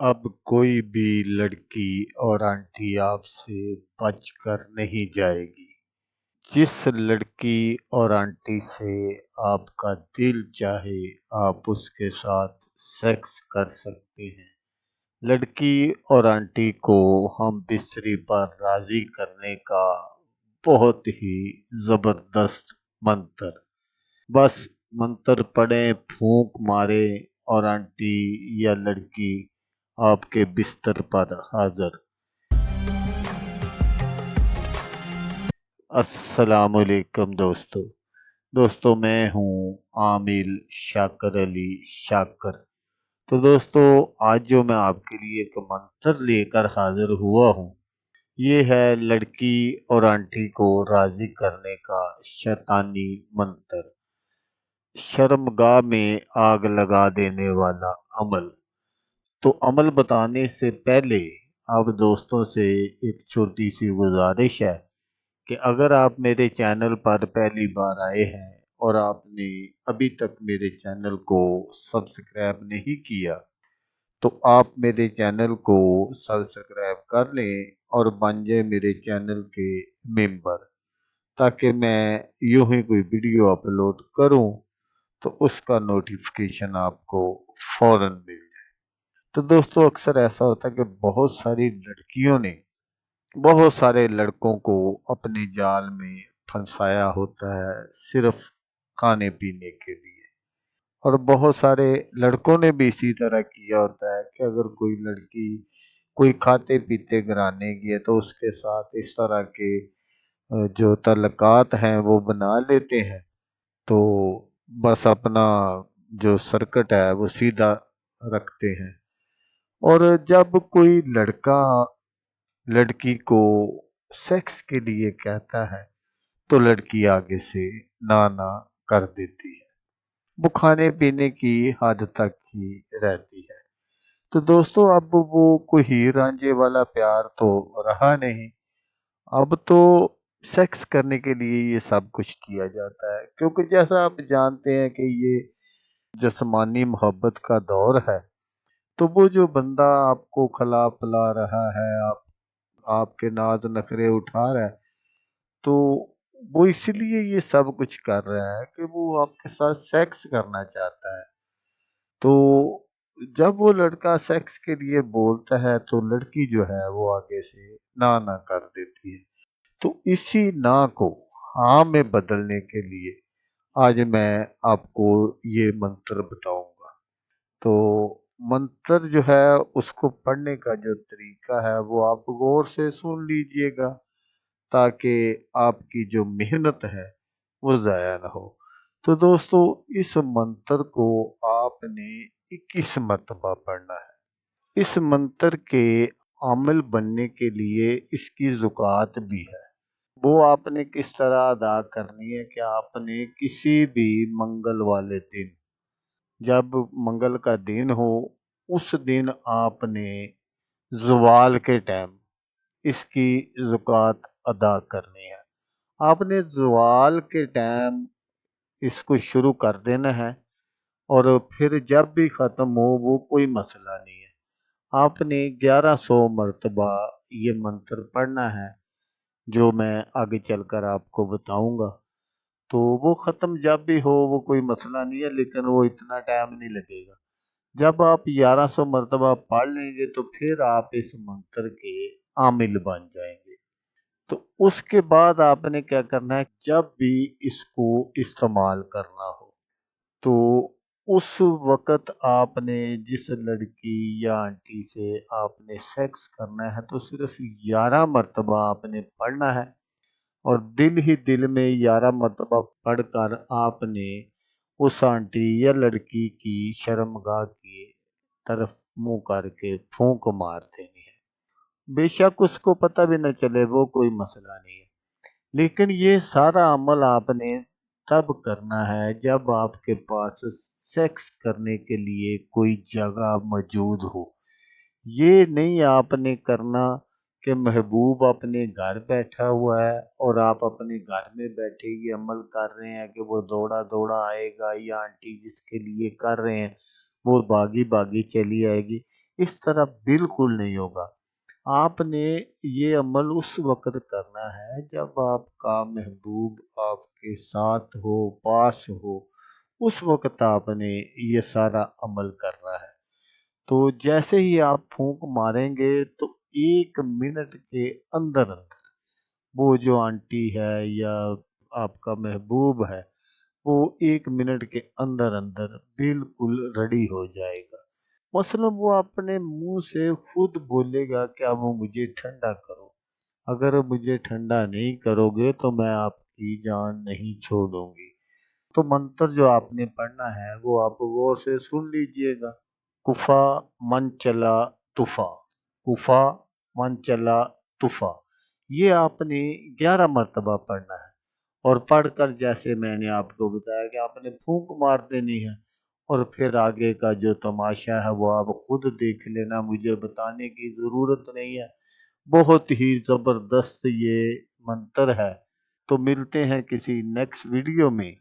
अब कोई भी लड़की और आंटी आपसे बच कर नहीं जाएगी। जिस लड़की और आंटी से आपका दिल चाहे आप उसके साथ सेक्स कर सकते हैं। लड़की और आंटी को हम बिस्तरी पर राजी करने का बहुत ही जबरदस्त मंत्र। बस मंत्र पढ़ें, फूंक मारे और आंटी या लड़की आपके बिस्तर पर हाजिर। अस्सलामुअलैकुम दोस्तों मैं हूँ आमिल शाकर अली शाकर। तो दोस्तों, आज जो मैं आपके लिए एक मंत्र लेकर हाजिर हुआ हूँ, ये है लड़की और आंटी को राजी करने का शैतानी मंत्र। शर्मगाह में आग लगा देने वाला अमल। तो अमल बताने से पहले आप दोस्तों से एक छोटी सी गुजारिश है कि अगर आप मेरे चैनल पर पहली बार आए हैं और आपने अभी तक मेरे चैनल को सब्सक्राइब नहीं किया, तो आप मेरे चैनल को सब्सक्राइब कर लें और बन जाए मेरे चैनल के मेंबर, ताकि मैं यूं ही कोई वीडियो अपलोड करूं तो उसका नोटिफिकेशन आपको फौरन मिल जाए। तो दोस्तों, अक्सर ऐसा होता है कि बहुत सारी लड़कियों ने बहुत सारे लड़कों को अपने जाल में फंसाया होता है, सिर्फ खाने पीने के लिए। और बहुत सारे लड़कों ने भी इसी तरह किया होता है कि अगर कोई लड़की कोई खाते पीते घराने की है तो उसके साथ इस तरह के जो तल्लुकात हैं वो बना लेते हैं। तो बस अपना जो सर्किट है वो सीधा रखते हैं। और जब कोई लड़का लड़की को सेक्स के लिए कहता है तो लड़की आगे से ना ना कर देती है। वो खाने पीने की हद तक ही रहती है। तो दोस्तों, अब वो कोई हीर रांझे वाला प्यार तो रहा नहीं। अब तो सेक्स करने के लिए ये सब कुछ किया जाता है, क्योंकि जैसा आप जानते हैं कि ये जिस्मानी मोहब्बत का दौर है। तो वो जो बंदा आपको खिला पिला रहा है, आपके नाज नखरे उठा रहा है, तो वो इसलिए ये सब कुछ कर रहा है कि वो आपके साथ सेक्स करना चाहता है। तो जब वो लड़का सेक्स के लिए बोलता है तो लड़की जो है वो आगे से ना ना कर देती है। तो इसी ना को हाँ में बदलने के लिए आज मैं आपको ये मंत्र बताऊंगा। तो मंत्र जो है उसको पढ़ने का जो तरीका है वो आप गौर से सुन लीजिएगा, ताकि आपकी जो मेहनत है वो ज़ाया ना हो। तो दोस्तों, इस मंत्र को आपने 21 मरतबा पढ़ना है। इस मंत्र के आमिल बनने के लिए इसकी ज़ुकात भी है। वो आपने किस तरह अदा करनी है कि आपने किसी भी मंगल वाले दिन, जब मंगल का दिन हो, उस दिन आपने ज़वाल के टाइम इसकी ज़कात अदा करनी है। आपने ज़वाल के टाइम इसको शुरू कर देना है और फिर जब भी ख़त्म हो वो कोई मसला नहीं है। आपने 1100 मरतबा ये मंत्र पढ़ना है, जो मैं आगे चलकर आपको बताऊंगा। तो वो ख़त्म जब भी हो वो कोई मसला नहीं है, लेकिन वो इतना टाइम नहीं लगेगा। जब आप 1100 मरतबा पढ़ लेंगे तो फिर आप इस मंत्र के आमिल बन जाएंगे। तो उसके बाद आपने क्या करना है, जब भी इसको इस्तेमाल करना हो तो उस वक़्त आपने जिस लड़की या आंटी से आपने सेक्स करना है तो सिर्फ़ 11 मरतबा आपने पढ़ना है। और दिल ही दिल में 11 मरतबा पढ़कर आपने उस आंटी या लड़की की शर्मगाह की तरफ मुँह करके फूंक मार देनी है। बेशक उसको पता भी न चले, वो कोई मसला नहीं है। लेकिन ये सारा अमल आपने तब करना है जब आपके पास सेक्स करने के लिए कोई जगह मौजूद हो। ये नहीं आपने करना कि महबूब अपने घर बैठा हुआ है और आप अपने घर में बैठे ये अमल कर रहे हैं कि वो दौड़ा दौड़ा आएगा, या आंटी जिसके लिए कर रहे हैं वो भागी भागी चली आएगी। इस तरह बिल्कुल नहीं होगा। आपने ये अमल उस वक़्त करना है जब आपका महबूब आपके साथ हो, पास हो, उस वक़्त आपने ये सारा अमल करना है। तो जैसे ही आप फूँक मारेंगे तो 1 मिनट के अंदर-अंदर वो जो आंटी है या आपका महबूब है, वो 1 मिनट के अंदर-अंदर बिल्कुल रेडी हो जाएगा। मसलन वो अपने मुँह से खुद बोलेगा कि अब मुझे ठंडा करो। अगर मुझे ठंडा नहीं करोगे तो मैं आपकी जान नहीं छोड़ूँगी। तो मंत्र जो आपने पढ़ना है वो आप गौर से सुन लीजिएगा। कुफा मन चला तुफा, कुफा मन चला तुफा। ये आपने 11 मर्तबा पढ़ना है और पढ़कर जैसे मैंने आपको बताया कि आपने फूंक मार देनी है और फिर आगे का जो तमाशा है वो आप खुद देख लेना, मुझे बताने की ज़रूरत नहीं है। बहुत ही ज़बरदस्त ये मंत्र है। तो मिलते हैं किसी नेक्स्ट वीडियो में।